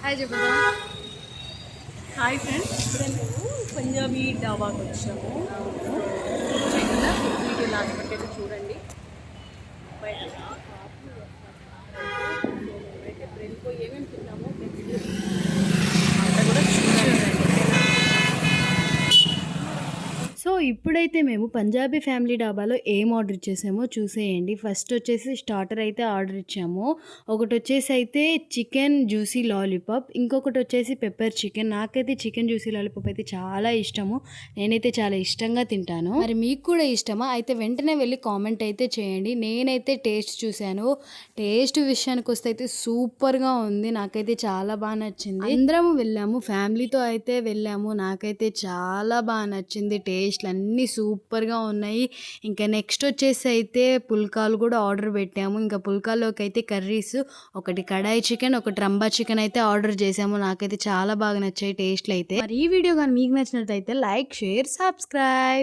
Hi చెప్పదా. Hi friends, ఇప్పుడే మేము పంజాబీ డాబాకి వచ్చాము. చూసాం కదా, వీడియో లాస్ట్ వరకు అయితే చూడండి. బయట అయితే వెళ్ళిపోయి ఏమేమి తిన్నామో అంతా కూడా చూడండి. సో ఇప్పుడైతే మేము పంజాబీ ఫ్యామిలీ డాబాలో ఏం ఆర్డర్ చేసామో చూసేయండి. ఫస్ట్ వచ్చేసి స్టార్టర్ అయితే ఆర్డర్ ఇచ్చాము. ఒకటి వచ్చేసి అయితే చికెన్ జ్యూసీ లాలీపాప్, ఇంకొకటి వచ్చేసి పెప్పర్ చికెన్. నాకైతే చికెన్ జ్యూసీ లాలీపాప్ అయితే చాలా ఇష్టము. నేనైతే చాలా ఇష్టంగా తింటాను. మరి మీకు కూడా ఇష్టమా? అయితే వెంటనే వెళ్ళి కామెంట్ అయితే చేయండి. నేనైతే టేస్ట్ చూశాను. టేస్ట్ విషయానికి వస్తే అయితే సూపర్గా ఉంది. నాకైతే చాలా బాగా నచ్చింది. అందరం వెళ్ళాము, ఫ్యామిలీతో అయితే వెళ్ళాము. నాకైతే చాలా బాగా నచ్చింది. టేస్ట్ అన్నీ సూపర్గా ఉన్నాయి. ఇంకా నెక్స్ట్ వచ్చేసి అయితే పుల్కాలు కూడా ఆర్డర్ పెట్టాము. ఇంకా పుల్కాలోకి అయితే కర్రీస్, ఒకటి కడాయి చికెన్, ఒకటి రంబా చికెన్ అయితే ఆర్డర్ చేసాము. నాకైతే చాలా బాగా నచ్చాయి టేస్ట్లు అయితే. మరి ఈ వీడియో కానీ మీకు నచ్చినట్లయితే లైక్, షేర్, సబ్స్క్రైబ్.